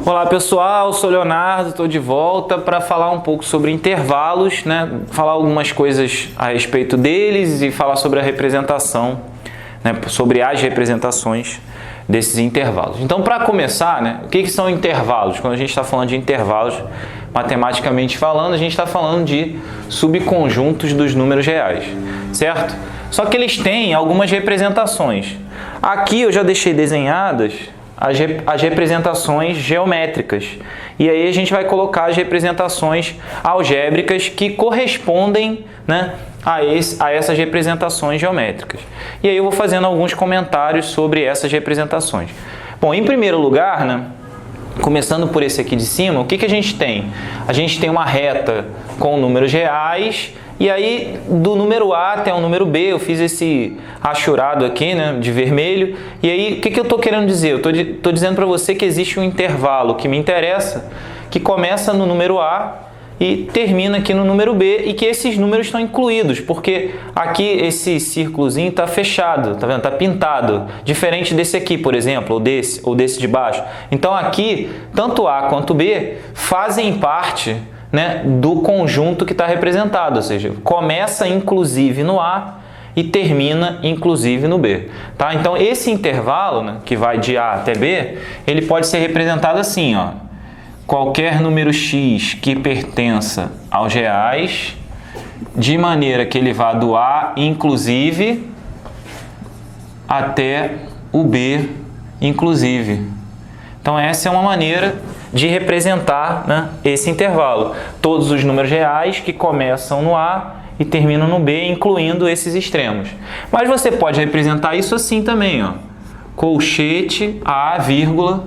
Olá pessoal, sou Leonardo, estou de volta para falar um pouco sobre intervalos, né? Falar algumas coisas a respeito deles e falar sobre a representação, né? Sobre as representações desses intervalos. Então, para começar, né? O que são intervalos? Quando a gente está falando de intervalos, matematicamente falando, a gente está falando de subconjuntos dos números reais, certo? Só que eles têm algumas representações. Aqui eu já deixei desenhadas as representações geométricas. E aí a gente vai colocar as representações algébricas que correspondem, né, a essas representações geométricas. E aí eu vou fazendo alguns comentários sobre essas representações. Bom, em primeiro lugar, né, começando por esse aqui de cima, o que a gente tem? A gente tem uma reta com números reais. E aí, do número A até o número B, eu fiz esse rachurado aqui, né, de vermelho. E aí, o que eu estou querendo dizer? Eu estou dizendo para você que existe um intervalo que me interessa, que começa no número A e termina aqui no número B, e que esses números estão incluídos, porque aqui esse círculozinho está fechado, tá vendo? Está pintado, diferente desse aqui, por exemplo, ou desse de baixo. Então, aqui, tanto A quanto B fazem parte, né, do conjunto que está representado, ou seja, começa inclusive no A e termina inclusive no B. Tá? Então, esse intervalo, né, que vai de A até B, ele pode ser representado assim, ó, qualquer número x que pertença aos reais, de maneira que ele vá do A inclusive até o B inclusive. Então, essa é uma maneira de representar, né, esse intervalo. Todos os números reais que começam no A e terminam no B, incluindo esses extremos. Mas você pode representar isso assim também, ó. Colchete A, vírgula,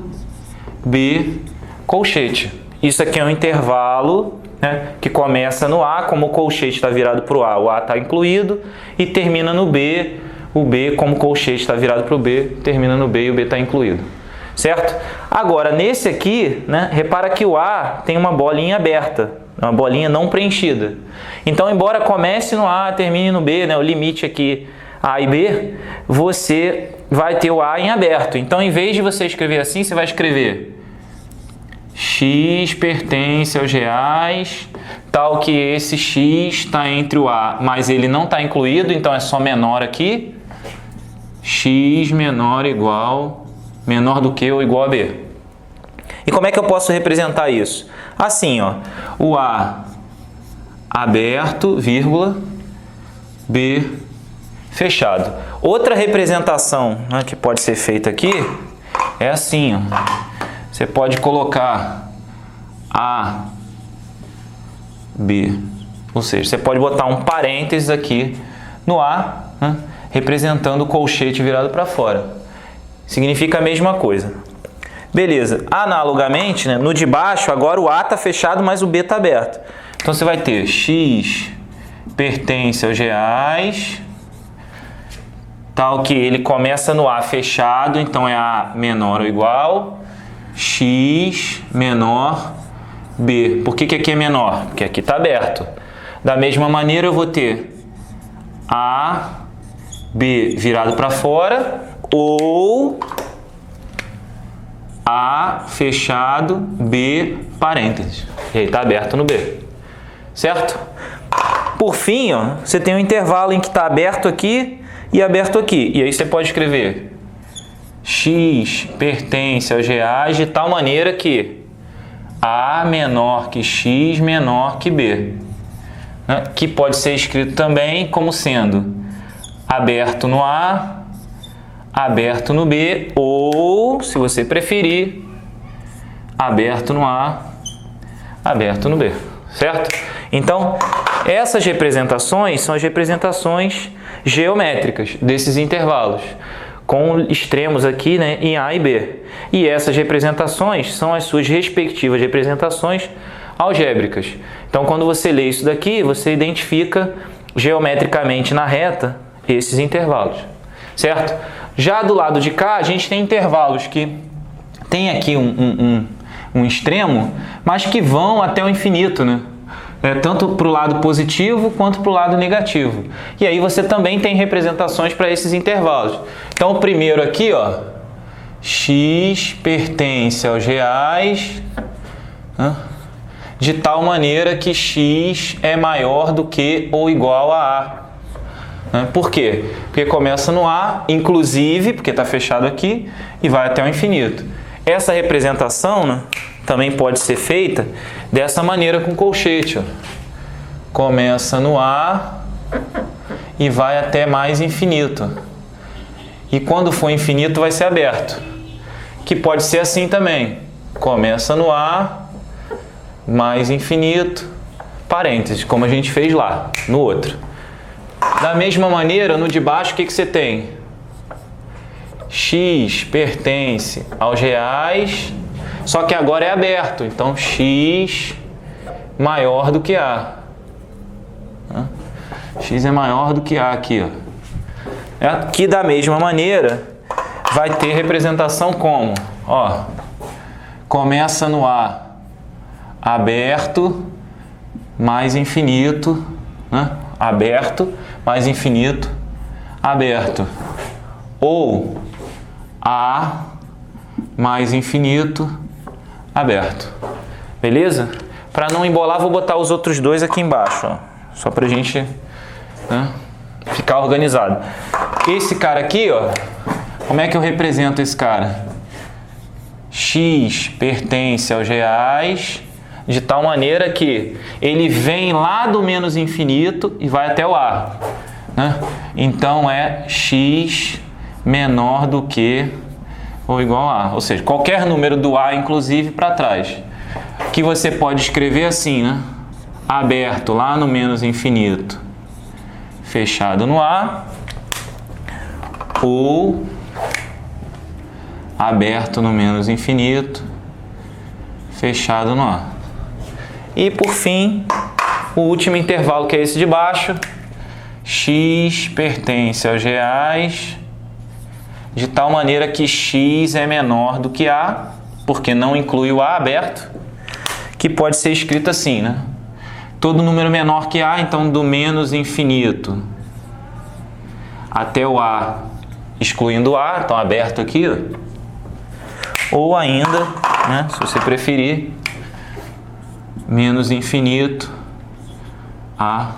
B, colchete. Isso aqui é um intervalo, né, que começa no A, como o colchete está virado para o A está incluído, e termina no B, o B, como o colchete está virado para o B, termina no B e o B está incluído. Certo? Agora, nesse aqui, né, repara que o A tem uma bolinha aberta, uma bolinha não preenchida. Então, embora comece no A, termine no B, né, o limite aqui A e B, você vai ter o A em aberto. Então, em vez de você escrever assim, você vai escrever x pertence aos reais, tal que esse x está entre o A, mas ele não está incluído, então é só menor aqui. X menor do que ou igual a B. E como é que eu posso representar isso? Assim, ó, o A aberto, vírgula, B fechado. Outra representação, né, que pode ser feita aqui é assim, ó. Você pode colocar A, B, ou seja, você pode botar um parênteses aqui no A, né, representando o colchete virado para fora. Significa a mesma coisa. Beleza. Analogamente, né, no de baixo, agora o A está fechado, mas o B está aberto. Então, você vai ter x pertence aos reais, tal que ele começa no A fechado, então é A menor ou igual, x menor B. Por que aqui é menor? Porque aqui está aberto. Da mesma maneira, eu vou ter A, B virado para fora, ou A fechado, B parênteses. E aí está aberto no B. Certo? Por fim, ó, você tem um intervalo em que está aberto aqui e aberto aqui. E aí você pode escrever x pertence aos reais de tal maneira que A menor que x menor que B. Né? Que pode ser escrito também como sendo aberto no A, aberto no B, ou, se você preferir, aberto no A, aberto no B, certo? Então, essas representações são as representações geométricas desses intervalos, com extremos aqui, né, em A e B. E essas representações são as suas respectivas representações algébricas. Então, quando você lê isso daqui, você identifica geometricamente na reta esses intervalos, certo? Já do lado de cá, a gente tem intervalos que tem aqui um extremo, mas que vão até o infinito, né? Tanto para o lado positivo quanto para o lado negativo. E aí você também tem representações para esses intervalos. Então, o primeiro aqui, ó, x pertence aos reais, né, de tal maneira que x é maior do que ou igual a A. Por quê? Porque começa no A, inclusive, porque está fechado aqui, e vai até o infinito. Essa representação, né, também pode ser feita dessa maneira com colchete. Ó. Começa no A e vai até mais infinito. E quando for infinito vai ser aberto. Que pode ser assim também. Começa no A, mais infinito, parênteses, como a gente fez lá, no outro. Da mesma maneira, no de baixo, o que você tem? X pertence aos reais, só que agora é aberto. Então, x maior do que A. X é maior do que A aqui. Ó. Aqui, da mesma maneira, vai ter representação como? Ó, começa no A, aberto, mais infinito, né? Aberto, mais infinito, aberto. Ou A mais infinito, aberto. Beleza? Para não embolar, vou botar os outros dois aqui embaixo, ó, só para a gente, né, ficar organizado. Esse cara aqui, ó, como é que eu represento esse cara? X pertence aos reais, de tal maneira que ele vem lá do menos infinito e vai até o A. Né? Então, é x menor do que ou igual a A. Ou seja, qualquer número do A, inclusive, para trás. Que você pode escrever assim, né? Aberto lá no menos infinito, fechado no A, ou aberto no menos infinito, fechado no A. E, por fim, o último intervalo, que é esse de baixo, x pertence aos reais, de tal maneira que x é menor do que A, porque não inclui o A aberto, que pode ser escrito assim, né? Todo número menor que A, então do menos infinito até o A, excluindo o A, então aberto aqui, ó. Ou ainda, né, se você preferir, menos infinito a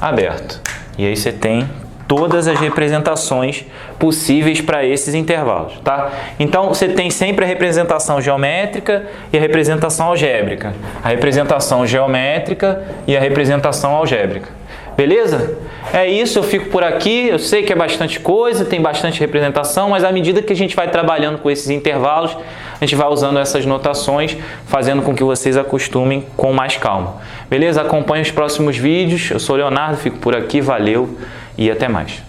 aberto. E aí você tem todas as representações possíveis para esses intervalos, tá? Então, você tem sempre a representação geométrica e a representação algébrica. A representação geométrica e a representação algébrica. Beleza? É isso, eu fico por aqui. Eu sei que é bastante coisa, tem bastante representação, mas à medida que a gente vai trabalhando com esses intervalos, a gente vai usando essas notações, fazendo com que vocês acostumem com mais calma. Beleza? Acompanhe os próximos vídeos. Eu sou o Leonardo, fico por aqui, valeu e até mais.